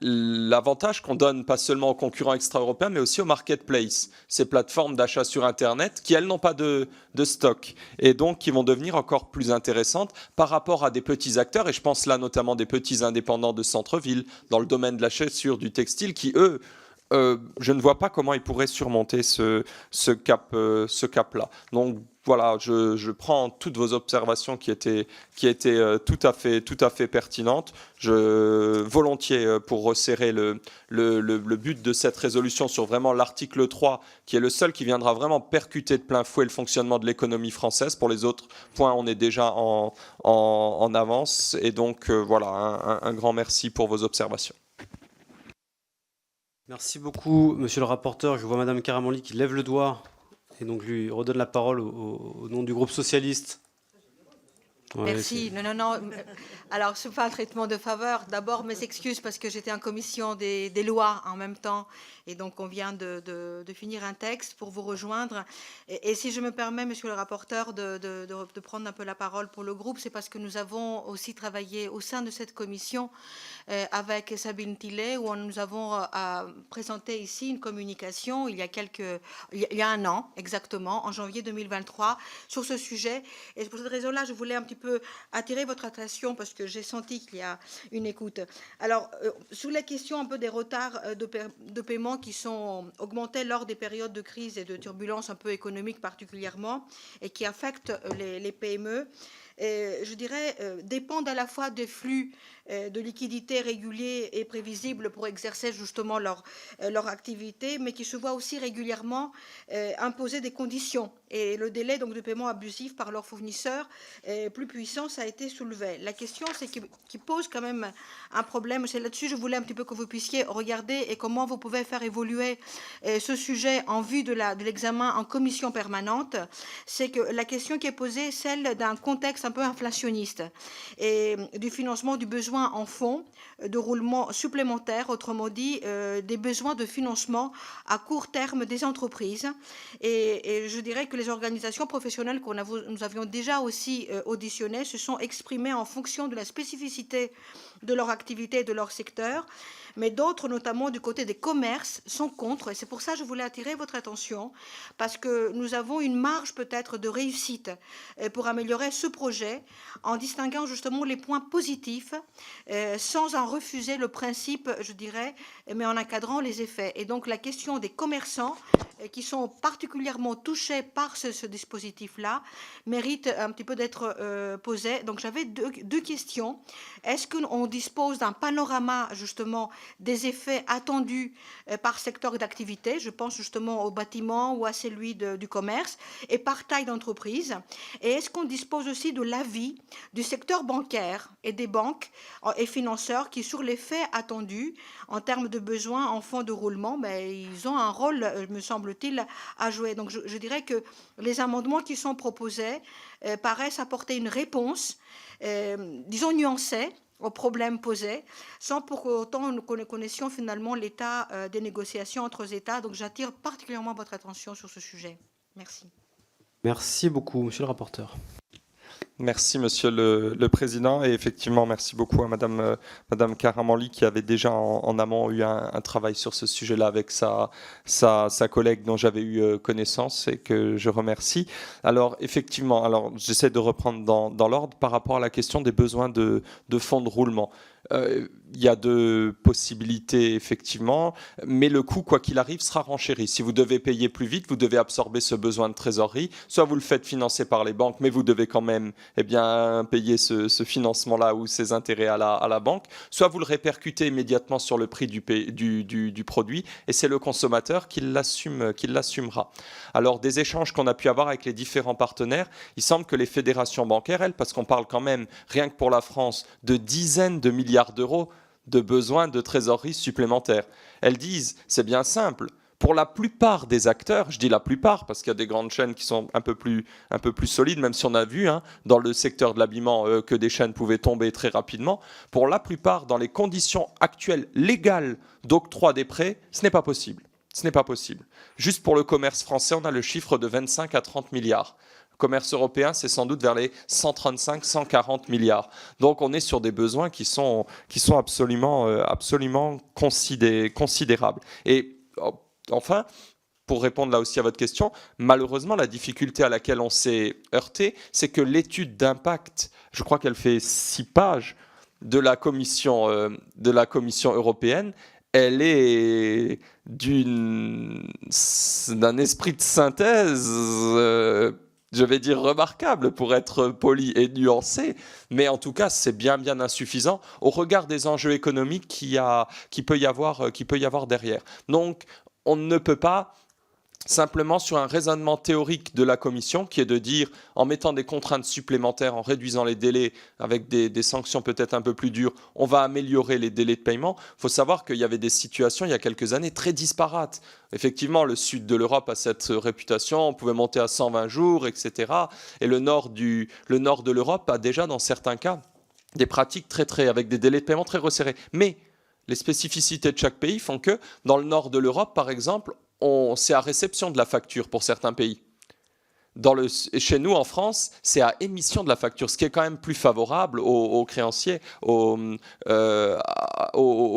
l'avantage qu'on donne pas seulement aux concurrents extra-européens, mais aussi aux marketplaces, ces plateformes d'achat sur Internet qui, elles, n'ont pas de stock et donc qui vont devenir encore plus intéressantes par rapport à des petits acteurs, et je pense là notamment des petits indépendants de centre-ville, dans le domaine de la chaussure, du textile, qui, eux, je ne vois pas comment ils pourraient surmonter ce cap-là. Donc voilà, je prends toutes vos observations qui étaient tout à fait pertinentes. Volontiers pour resserrer le but de cette résolution sur vraiment l'article 3, qui est le seul qui viendra vraiment percuter de plein fouet le fonctionnement de l'économie française. Pour les autres points, on est déjà en avance. Et donc voilà, un grand merci pour vos observations. Merci beaucoup, monsieur le rapporteur. Je vois madame Karamanli qui lève le doigt et donc lui redonne la parole au nom du groupe socialiste. Ouais, merci. Non. Alors, ce n'est pas un traitement de faveur. D'abord, mes excuses parce que j'étais en commission des lois en même temps. Et donc, on vient de finir un texte pour vous rejoindre. Et si je me permets, monsieur le rapporteur, de prendre un peu la parole pour le groupe, c'est parce que nous avons aussi travaillé au sein de cette commission avec Sabine Tillet, où nous avons présenté ici une communication il y a un an, exactement, en janvier 2023, sur ce sujet. Et pour cette raison-là, je voulais un petit peu attirer votre attention parce que j'ai senti qu'il y a une écoute. Alors, sous la question un peu des retards de paiement qui sont augmentés lors des périodes de crise et de turbulences un peu économiques particulièrement et qui affectent les PME, je dirais, dépendent à la fois des flux de liquidités réguliers et prévisibles pour exercer justement leur activité, mais qui se voient aussi régulièrement imposer des conditions. Et le délai donc, de paiement abusif par leurs fournisseurs plus puissant, ça a été soulevé. La question, c'est qui pose quand même un problème. C'est là-dessus, je voulais un petit peu que vous puissiez regarder et comment vous pouvez faire évoluer ce sujet en vue de l'examen en commission permanente. C'est que la question qui est posée est celle d'un contexte un peu inflationniste et du financement du besoin en fonds de roulement supplémentaires, autrement dit, des besoins de financement à court terme des entreprises. Et je dirais que les organisations professionnelles que nous avions déjà aussi auditionnées se sont exprimées en fonction de la spécificité de leur activité et de leur secteur. Mais d'autres, notamment du côté des commerces, sont contre. Et c'est pour ça que je voulais attirer votre attention, parce que nous avons une marge peut-être de réussite pour améliorer ce projet, en distinguant justement les points positifs, sans en refuser le principe, je dirais, mais en encadrant les effets. Et donc la question des commerçants, qui sont particulièrement touchés par ce dispositif-là, mérite un petit peu d'être posée. Donc j'avais deux questions. Est-ce qu'on dispose d'un panorama, justement, des effets attendus par secteur d'activité, je pense justement au bâtiment ou à celui du commerce, et par taille d'entreprise. Et est-ce qu'on dispose aussi de l'avis du secteur bancaire et des banques et financeurs qui, sur les faits attendus en termes de besoins en fonds de roulement, ils ont un rôle, me semble-t-il, à jouer. Donc je dirais que les amendements qui sont proposés paraissent apporter une réponse, disons nuancée, aux problèmes posés, sans pour autant nous connaissions finalement l'état des négociations entre États. Donc j'attire particulièrement votre attention sur ce sujet. Merci. Merci beaucoup, monsieur le rapporteur. Merci, Monsieur le Président. Et effectivement, merci beaucoup à Madame Karamanli qui avait déjà en amont eu un travail sur ce sujet-là avec sa collègue dont j'avais eu connaissance et que je remercie. Alors, effectivement, j'essaie de reprendre dans l'ordre par rapport à la question des besoins de fonds de roulement. il y a deux possibilités, effectivement, mais le coût, quoi qu'il arrive, sera renchéri. Si vous devez payer plus vite, vous devez absorber ce besoin de trésorerie. Soit vous le faites financer par les banques, mais vous devez quand même payer ce financement-là ou ces intérêts à la banque. Soit vous le répercutez immédiatement sur le prix du produit, et c'est le consommateur qui l'assumera. Alors, des échanges qu'on a pu avoir avec les différents partenaires, il semble que les fédérations bancaires, elles, parce qu'on parle quand même, rien que pour la France, de dizaines de milliards d'euros de besoins de trésorerie supplémentaires. Elles disent, c'est bien simple, pour la plupart des acteurs, je dis la plupart parce qu'il y a des grandes chaînes qui sont un peu plus solides, même si on a vu dans le secteur de l'habillement que des chaînes pouvaient tomber très rapidement, pour la plupart, dans les conditions actuelles légales d'octroi des prêts, ce n'est pas possible. Ce n'est pas possible. Juste pour le commerce français, on a le chiffre de 25 à 30 milliards. Le commerce européen, c'est sans doute vers les 135, 140 milliards. Donc on est sur des besoins qui sont absolument considérables. Et enfin, pour répondre là aussi à votre question, malheureusement, la difficulté à laquelle on s'est heurté, c'est que l'étude d'impact, je crois qu'elle fait 6 pages, de la Commission européenne, elle est d'un esprit de synthèse, je vais dire remarquable pour être poli et nuancé, mais en tout cas c'est bien insuffisant au regard des enjeux économiques qu'il peut y avoir derrière. Donc on ne peut pas simplement sur un raisonnement théorique de la Commission qui est de dire en mettant des contraintes supplémentaires, en réduisant les délais avec des sanctions peut-être un peu plus dures, on va améliorer les délais de paiement. Il faut savoir qu'il y avait des situations il y a quelques années très disparates. Effectivement, le sud de l'Europe a cette réputation, on pouvait monter à 120 jours, etc. Et le nord de l'Europe a déjà dans certains cas des pratiques avec des délais de paiement très resserrés. Mais les spécificités de chaque pays font que dans le nord de l'Europe, par exemple, c'est à réception de la facture pour certains pays. Chez nous, en France, c'est à émission de la facture, ce qui est quand même plus favorable aux créanciers, aux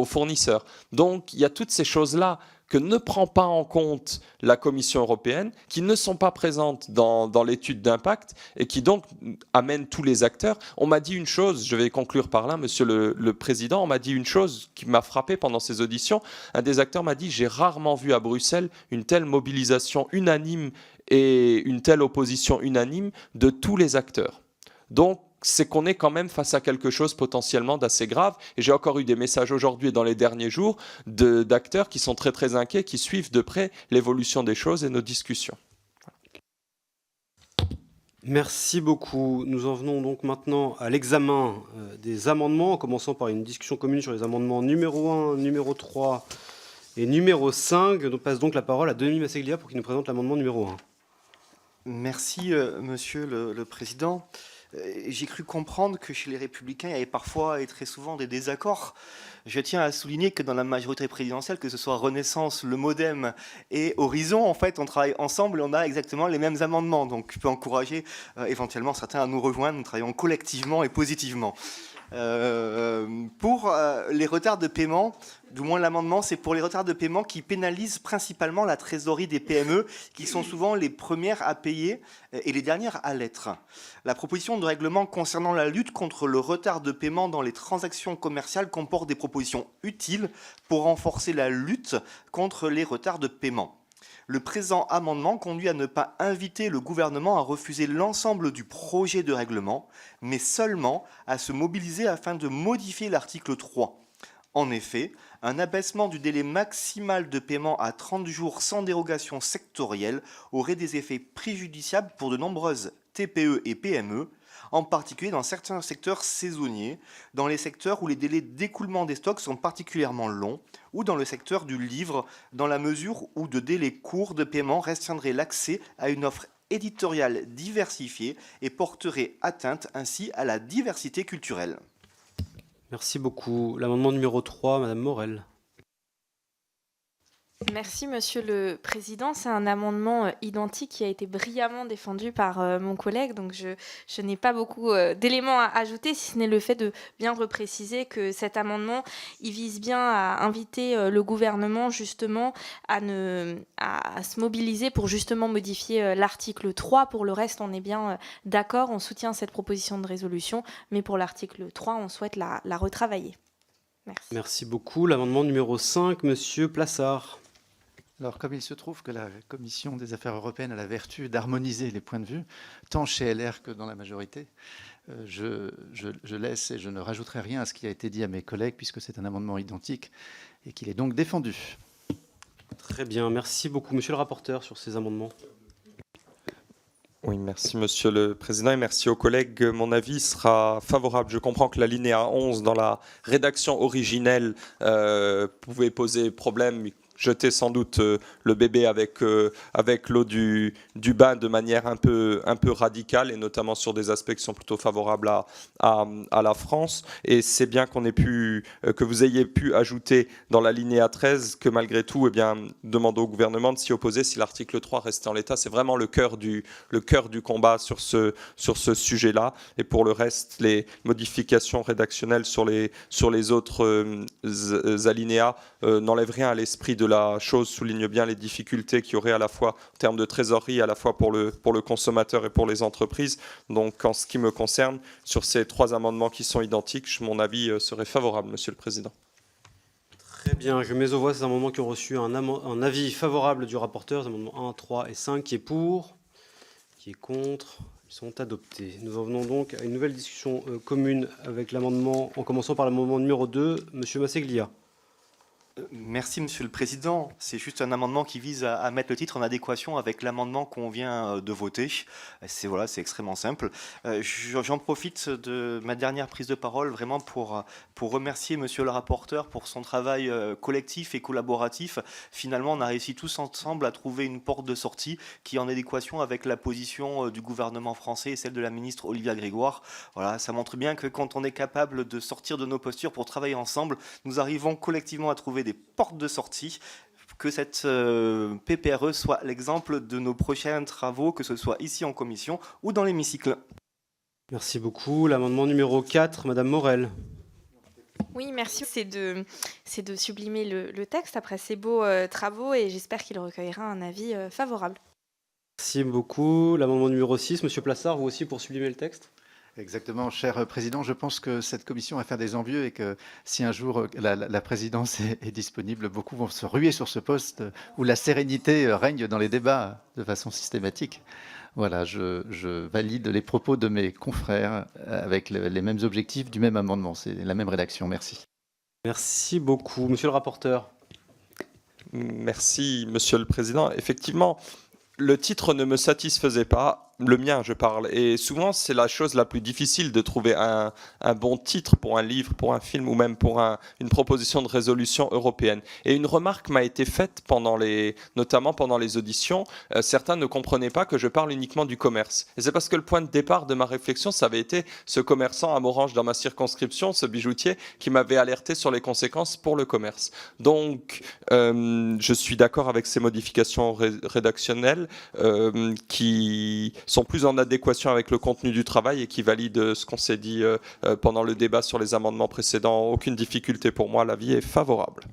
fournisseurs. Donc, il y a toutes ces choses-là que ne prend pas en compte la Commission européenne, qui ne sont pas présentes dans l'étude d'impact et qui donc amènent tous les acteurs. On m'a dit une chose, je vais conclure par là, Monsieur le Président, on m'a dit une chose qui m'a frappé pendant ces auditions. Un des acteurs m'a dit « J'ai rarement vu à Bruxelles une telle mobilisation unanime et une telle opposition unanime de tous les acteurs ». Donc, c'est qu'on est quand même face à quelque chose potentiellement d'assez grave. Et j'ai encore eu des messages aujourd'hui et dans les derniers jours d'acteurs qui sont très très inquiets, qui suivent de près l'évolution des choses et nos discussions. Merci beaucoup. Nous en venons donc maintenant à l'examen des amendements, en commençant par une discussion commune sur les amendements numéro 1, numéro 3 et numéro 5. On passe donc la parole à Denis Masseglia pour qu'il nous présente l'amendement numéro 1. Merci, Monsieur le Président. J'ai cru comprendre que chez les Républicains, il y avait parfois et très souvent des désaccords. Je tiens à souligner que dans la majorité présidentielle, que ce soit Renaissance, le MoDem et Horizon, en fait, on travaille ensemble et on a exactement les mêmes amendements. Donc, je peux encourager éventuellement certains à nous rejoindre. Nous travaillons collectivement et positivement. Pour les retards de paiement, du moins l'amendement, c'est pour les retards de paiement qui pénalisent principalement la trésorerie des PME, qui sont souvent les premières à payer et les dernières à l'être. La proposition de règlement concernant la lutte contre le retard de paiement dans les transactions commerciales comporte des propositions utiles pour renforcer la lutte contre les retards de paiement. Le présent amendement conduit à ne pas inviter le gouvernement à refuser l'ensemble du projet de règlement, mais seulement à se mobiliser afin de modifier l'article 3. En effet, un abaissement du délai maximal de paiement à 30 jours sans dérogation sectorielle aurait des effets préjudiciables pour de nombreuses TPE et PME, en particulier dans certains secteurs saisonniers, dans les secteurs où les délais d'écoulement des stocks sont particulièrement longs, ou dans le secteur du livre, dans la mesure où de délais courts de paiement restreindrait l'accès à une offre éditoriale diversifiée et porterait atteinte ainsi à la diversité culturelle. Merci beaucoup. L'amendement numéro 3, Madame Morel. Merci, Monsieur le Président. C'est un amendement identique qui a été brillamment défendu par mon collègue, donc je n'ai pas beaucoup d'éléments à ajouter, si ce n'est le fait de bien repréciser que cet amendement, il vise bien à inviter le gouvernement justement à se mobiliser pour justement modifier l'article 3. Pour le reste, on est bien d'accord, on soutient cette proposition de résolution, mais pour l'article 3, on souhaite la retravailler. Merci. Merci beaucoup. L'amendement numéro 5, Monsieur Plassard. Alors, comme il se trouve que la Commission des affaires européennes a la vertu d'harmoniser les points de vue, tant chez LR que dans la majorité, je laisse et je ne rajouterai rien à ce qui a été dit à mes collègues, puisque c'est un amendement identique et qu'il est donc défendu. Très bien, merci beaucoup. Monsieur le rapporteur, sur ces amendements. Oui, merci Monsieur le Président et merci aux collègues. Mon avis sera favorable. Je comprends que l'alinéa 11 dans la rédaction originelle pouvait poser problème. Jeter sans doute le bébé avec l'eau du bain de manière un peu radicale et notamment sur des aspects qui sont plutôt favorables à la France. Et c'est bien que vous ayez pu ajouter dans l'alinéa 13 que malgré tout, demander au gouvernement de s'y opposer si l'article 3 restait en l'état. C'est vraiment le cœur du combat sur ce sujet-là. Et pour le reste, les modifications rédactionnelles sur les autres alinéas n'enlèvent rien à l'esprit de la chose, souligne bien les difficultés qu'il y aurait à la fois en termes de trésorerie, à la fois pour le consommateur et pour les entreprises. Donc en ce qui me concerne, sur ces 3 amendements qui sont identiques, mon avis serait favorable, Monsieur le Président. Très bien, je mets aux voix ces amendements qui ont reçu un avis favorable du rapporteur, les amendements 1, 3 et 5, qui est pour, qui est contre, ils sont adoptés. Nous en venons donc à une nouvelle discussion commune avec l'amendement, en commençant par l'amendement numéro 2, Monsieur Masseglia. Merci Monsieur le Président. C'est juste un amendement qui vise à mettre le titre en adéquation avec l'amendement qu'on vient de voter. C'est extrêmement simple. J'en profite de ma dernière prise de parole vraiment pour remercier Monsieur le rapporteur pour son travail collectif et collaboratif. Finalement, on a réussi tous ensemble à trouver une porte de sortie qui est en adéquation avec la position du gouvernement français et celle de la ministre Olivia Grégoire. Voilà, ça montre bien que quand on est capable de sortir de nos postures pour travailler ensemble, nous arrivons collectivement à trouver des portes de sortie, que cette PPRE soit l'exemple de nos prochains travaux, que ce soit ici en commission ou dans l'hémicycle. Merci beaucoup. L'amendement numéro 4, Madame Morel. Oui, merci. C'est de sublimer le texte après ces beaux travaux et j'espère qu'il recueillera un avis favorable. Merci beaucoup. L'amendement numéro 6, Monsieur Plassard, vous aussi pour sublimer le texte. Exactement, cher Président. Je pense que cette commission va faire des envieux et que si un jour la présidence est disponible, beaucoup vont se ruer sur ce poste où la sérénité règne dans les débats de façon systématique. Voilà, je valide les propos de mes confrères avec les mêmes objectifs du même amendement. C'est la même rédaction. Merci. Merci beaucoup. Monsieur le rapporteur. Merci, Monsieur le Président. Effectivement, le titre ne me satisfaisait pas. Le mien, je parle. Et souvent, c'est la chose la plus difficile de trouver un bon titre pour un livre, pour un film ou même pour une proposition de résolution européenne. Et une remarque m'a été faite notamment pendant les auditions. Certains ne comprenaient pas que je parle uniquement du commerce. Et c'est parce que le point de départ de ma réflexion, ça avait été ce commerçant à Morange dans ma circonscription, ce bijoutier, qui m'avait alerté sur les conséquences pour le commerce. Donc, je suis d'accord avec ces modifications rédactionnelles qui sont plus en adéquation avec le contenu du travail et qui valident ce qu'on s'est dit pendant le débat sur les amendements précédents. Aucune difficulté pour moi, l'avis est favorable.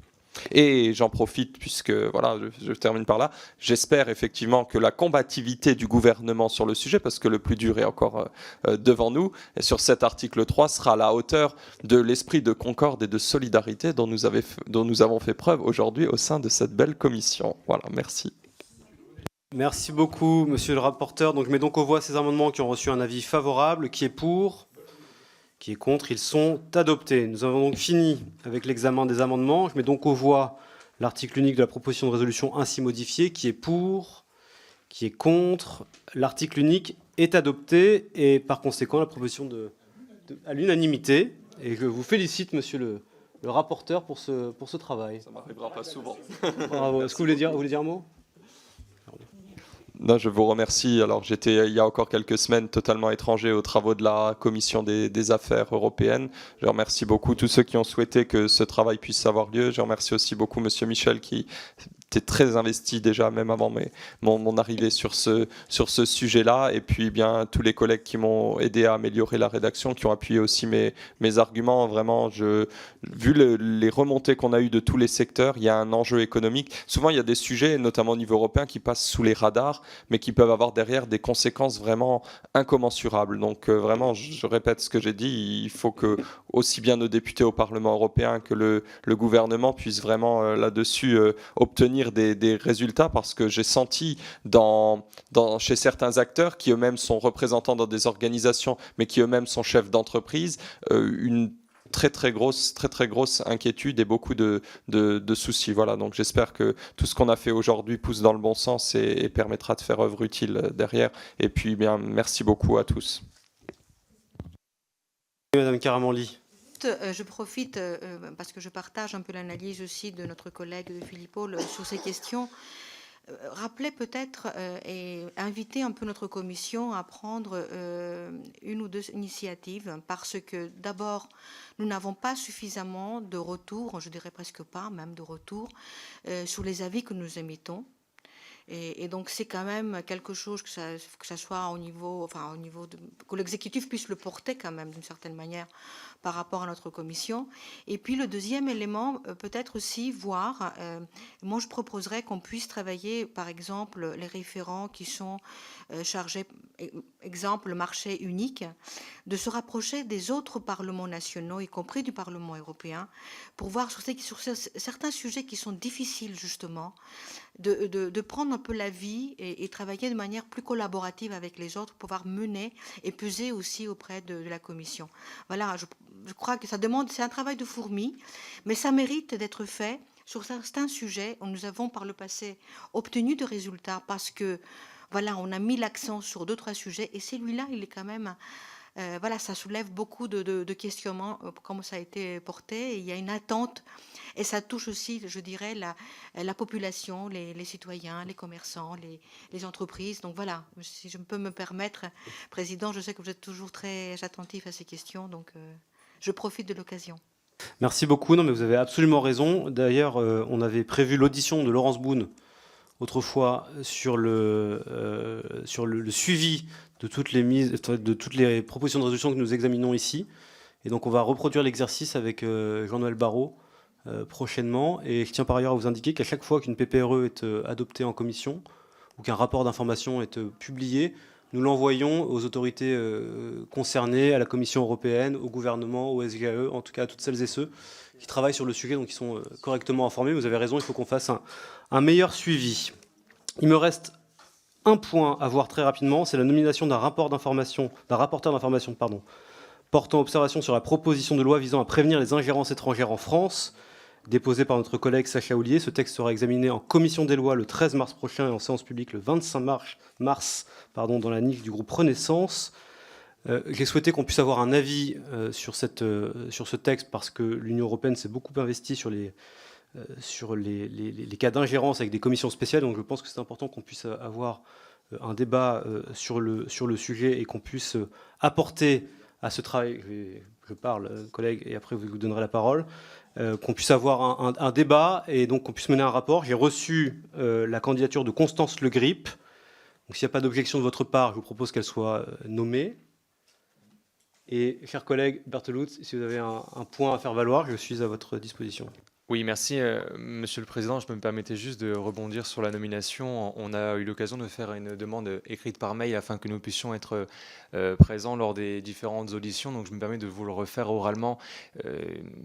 Et j'en profite puisque, voilà, je termine par là, j'espère effectivement que la combativité du gouvernement sur le sujet, parce que le plus dur est encore devant nous, et sur cet article 3 sera à la hauteur de l'esprit de concorde et de solidarité dont nous avons fait preuve aujourd'hui au sein de cette belle commission. Voilà, merci. Merci beaucoup, Monsieur le rapporteur. Donc, je mets donc aux voix ces amendements qui ont reçu un avis favorable. Qui est pour ? Qui est contre ? Ils sont adoptés. Nous avons donc fini avec l'examen des amendements. Je mets donc aux voix l'article unique de la proposition de résolution ainsi modifiée. Qui est pour ? Qui est contre ? L'article unique est adopté et par conséquent la proposition à l'unanimité. Et je vous félicite, Monsieur le rapporteur, pour ce travail. Ça m'arrivera pas souvent. Bravo. Est-ce que vous voulez dire un mot ? Non, je vous remercie. Alors, j'étais il y a encore quelques semaines totalement étranger aux travaux de la Commission des affaires européennes. Je remercie beaucoup tous ceux qui ont souhaité que ce travail puisse avoir lieu. Je remercie aussi beaucoup Monsieur Michel qui était très investi déjà, même avant mon arrivée sur ce sujet-là. Et puis bien tous les collègues qui m'ont aidé à améliorer la rédaction, qui ont appuyé aussi mes arguments. Vraiment, vu les remontées qu'on a eues de tous les secteurs, il y a un enjeu économique. Souvent, il y a des sujets, notamment au niveau européen, qui passent sous les radars, mais qui peuvent avoir derrière des conséquences vraiment incommensurables. Donc vraiment, je répète ce que j'ai dit, il faut que aussi bien nos députés au Parlement européen que le gouvernement puissent vraiment là-dessus obtenir des résultats, parce que j'ai senti chez certains acteurs qui eux-mêmes sont représentants dans des organisations, mais qui eux-mêmes sont chefs d'entreprise, une très grosse inquiétude et beaucoup de soucis. Voilà, donc j'espère que tout ce qu'on a fait aujourd'hui pousse dans le bon sens et permettra de faire œuvre utile derrière. Et puis bien, merci beaucoup à tous. Madame Caramanli. Je profite parce que je partage un peu l'analyse aussi de notre collègue Philippot sur ces questions. Rappeler peut-être et inviter un peu notre commission à prendre une ou deux initiatives, parce que d'abord, nous n'avons pas suffisamment de retours, je dirais presque pas même de retours, sur les avis que nous émettons. Et donc c'est quand même quelque chose que ça soit au niveau que l'exécutif puisse le porter quand même d'une certaine manière par rapport à notre commission. Et puis le deuxième élément, peut-être aussi voir, moi je proposerais qu'on puisse travailler par exemple les référents qui sont chargés, exemple le marché unique, de se rapprocher des autres parlements nationaux, y compris du Parlement européen, pour voir sur certains sujets qui sont difficiles justement, de prendre un peu l'avis et travailler de manière plus collaborative avec les autres, pour pouvoir mener et peser aussi auprès de la Commission. Voilà, je crois que ça demande, c'est un travail de fourmi, mais ça mérite d'être fait sur certains sujets où nous avons par le passé obtenu de résultats, parce que voilà, on a mis l'accent sur 2-3 sujets, et celui-là, il est quand même... voilà, ça soulève beaucoup de questionnements, comme ça a été porté. Il y a une attente, et ça touche aussi, je dirais, la population, les citoyens, les commerçants, les entreprises. Donc voilà, si je peux me permettre, Président, je sais que vous êtes toujours très attentif à ces questions, donc je profite de l'occasion. Merci beaucoup. Non, mais vous avez absolument raison. D'ailleurs, on avait prévu l'audition de Laurence Boone autrefois sur le suivi de toutes les propositions de résolution que nous examinons ici. Et donc on va reproduire l'exercice avec Jean-Noël Barrot prochainement. Et je tiens par ailleurs à vous indiquer qu'à chaque fois qu'une PPRE est adoptée en commission ou qu'un rapport d'information est publié, nous l'envoyons aux autorités concernées, à la Commission européenne, au gouvernement, au SGAE, en tout cas à toutes celles et ceux qui travaillent sur le sujet, donc qui sont correctement informés. Vous avez raison, il faut qu'on fasse un meilleur suivi. Il me reste un point à voir très rapidement, c'est la nomination d'un rapporteur d'information, portant observation sur la proposition de loi visant à prévenir les ingérences étrangères en France, déposée par notre collègue Sacha Houlié. Ce texte sera examiné en commission des lois le 13 mars prochain et en séance publique le 25 mars dans la niche du groupe Renaissance. J'ai souhaité qu'on puisse avoir un avis sur ce texte, parce que l'Union européenne s'est beaucoup investie sur les cas d'ingérence avec des commissions spéciales. Donc je pense que c'est important qu'on puisse avoir un débat sur le sujet et qu'on puisse apporter à ce travail, je parle, collègue, et après vous donnerez la parole, qu'on puisse avoir un débat et donc qu'on puisse mener un rapport. J'ai reçu la candidature de Constance Le Grip. Donc s'il n'y a pas d'objection de votre part, je vous propose qu'elle soit nommée. Et chers collègues, Berteloot, si vous avez un point à faire valoir, je suis à votre disposition. Oui, merci, Monsieur le Président. Je me permettais juste de rebondir sur la nomination. On a eu l'occasion de faire une demande écrite par mail afin que nous puissions être présents lors des différentes auditions. Donc, je me permets de vous le refaire oralement,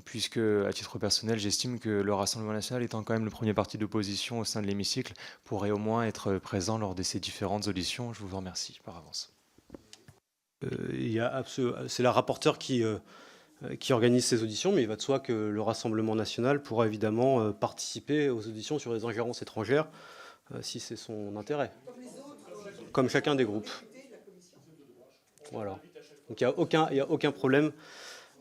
puisque, à titre personnel, j'estime que le Rassemblement national, étant quand même le premier parti d'opposition au sein de l'hémicycle, pourrait au moins être présent lors de ces différentes auditions. Je vous en remercie par avance. C'est la rapporteure qui organise ces auditions, mais il va de soi que le Rassemblement national pourra évidemment participer aux auditions sur les ingérences étrangères, si c'est son intérêt, comme chacun des groupes. Voilà. Donc il n'y a aucun problème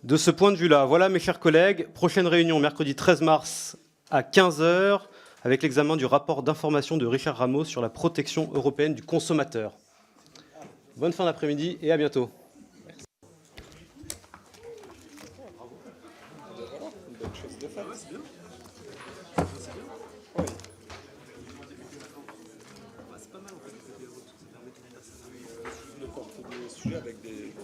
de ce point de vue-là. Voilà, mes chers collègues, prochaine réunion mercredi 13 mars à 15h, avec l'examen du rapport d'information de Richard Ramos sur la protection européenne du consommateur. Bonne fin d'après-midi et à bientôt. avec des